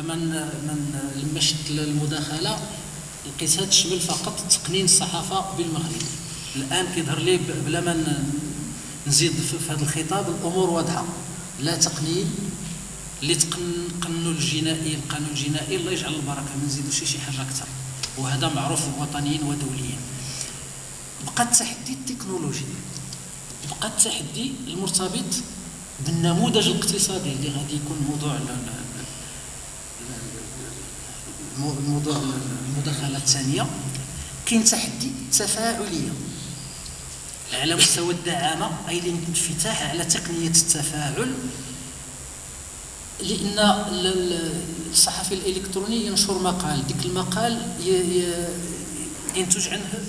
من لما شفت المداخله لقيتها تشمل فقط تقنين الصحافه بالمغرب. الان كيظهر لي بلا ما نزيد في هذا الخطاب الامور واضحه، لا تقنين اللي القانون الجنائي الله يجعل البركه، ما نزيدوش شي حاجه اكثر، وهذا معروف وطنيا ودوليا. بقى التحدي التكنولوجي، بقى التحدي المرتبط بالنموذج الاقتصادي اللي غادي يكون موضوع المداخله الثانيه. كاين تحدي التفاعليه على مستوى الدعامه، اي الانفتاح على تقنيه التفاعل، لان الصحفي الالكتروني ينشر مقال، ديك المقال ينتج عنه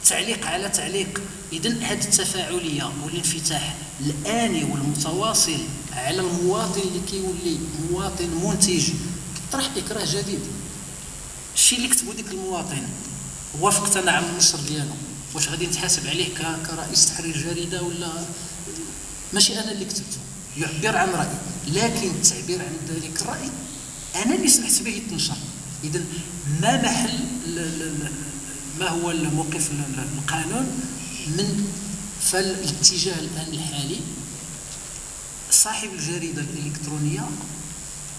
تعليق على تعليق. اذن هذه التفاعليه والانفتاح الاني والمتواصل على المواطن اللي كيولي مواطن منتج طرح اكراه جديد. الشيء اللي كتبوا ديك المواطن وافقت انا على النشر ديالو، واش غادي نتحاسب عليه كرئيس تحرير جريده ولا ماشي انا اللي كتبته؟ يعبر عن راي، لكن التعبير عن ذلك الراي انا اللي سمحت به يتنشر. اذا ما محل ما هو الموقف القانون من فالاتجاه الان الحالي؟ صاحب الجريده الالكترونيه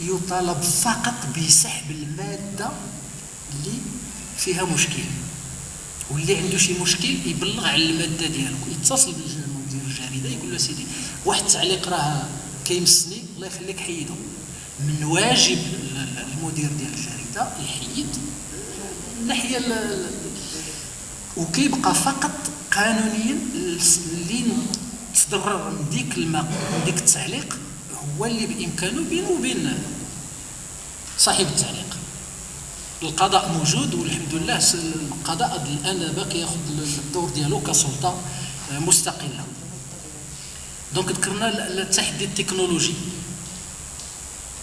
يطالب فقط بسحب الماده اللي فيها مشكل، واللي عنده شي مشكل يبلغ على الماده ديالو، يتصل بالمدير الجريده يقول له سيدي واحد التعليق راه كيمسني الله يخليك حيده. من واجب المدير ديال الجريده يحيد الناحيه وكيبقى فقط قانونيا اللي تضرر من ديك التعليق هو اللي بامكانه بينه وبين صاحب التعليق. القضاء موجود والحمد لله، القضاء الان باقي ياخذ الدور ديالو كسلطه مستقله. دونك ذكرنا التحدي التكنولوجي،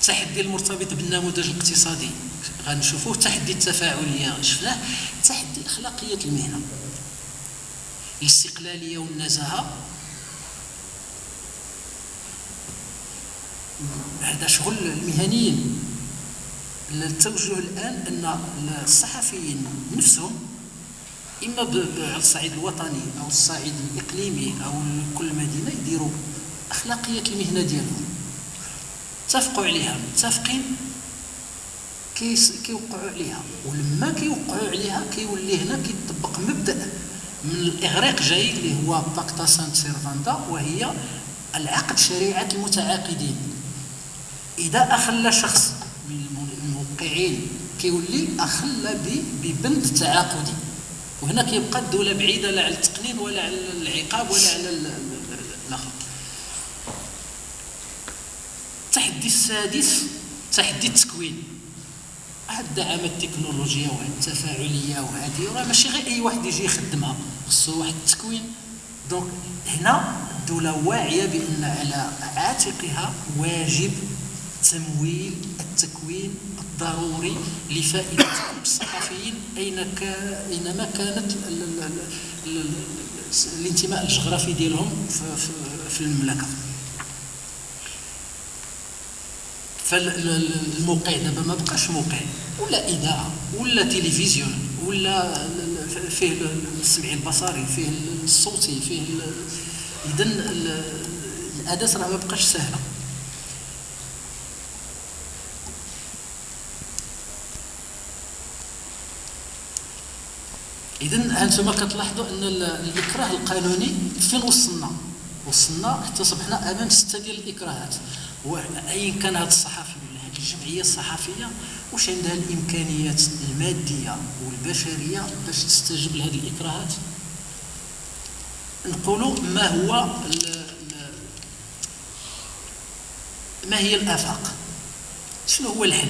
التحدي المرتبط بالنموذج الاقتصادي غنشوفوه، التحدي التفاعليه شفناه، تحدي اخلاقيه المهنه، الاستقلاليه والنزاهه. هذا شغل المهنيين. التوجه الان ان الصحفيين نفسهم اما على الصعيد الوطني او الصعيد الاقليمي او كل مدينه يديروا اخلاقيه المهنه ديالهم، اتفقوا عليها، متفقين كيوقعوا عليها، ولما كيوقعوا عليها كيولي هنا كيطبق مبدا من الاغريق جاي اللي هو باكتا سانت سيرفاندا، وهي العقد شريعه المتعاقدين. اذا اخل شخص من الموقعين كيولي اخل ببند تعاقدي، وهنا كيبقى الدوله بعيده لا على التقنين ولا على العقاب ولا على الاخر. التحدي السادس تحدي التكوين. هاد الدعامه التكنولوجيه وهاد التفاعليه وهذه راه ماشي غير اي واحد يجي يخدمها، خصو واحد التكوين. دونك هنا الدوله واعيه بان على عاتقها واجب تمويل التكوين الضروري لفائده الصحفيين اينما كانت الانتماء الجغرافي ديالهم في المملكه. فالموقع دابا ما بقاش موقع ولا اذاعه ولا تلفزيون ولا فيه السمعي البصري، فيه الصوتي، فيه اذا الاداه راه ما بقاش سهله. اذا هانتوما كتلاحظوا ان الاكراه القانوني فين وصلنا حتى صبحنا امام 6 ديال الاكراهات. وايا كان هذا الصحفي ولا هذه الجمعيه الصحفيه واش عندها الامكانيات الماديه والبشريه باش تستجب لهذه الاكراهات؟ نقولوا ما هي الافاق؟ شنو هو الحل؟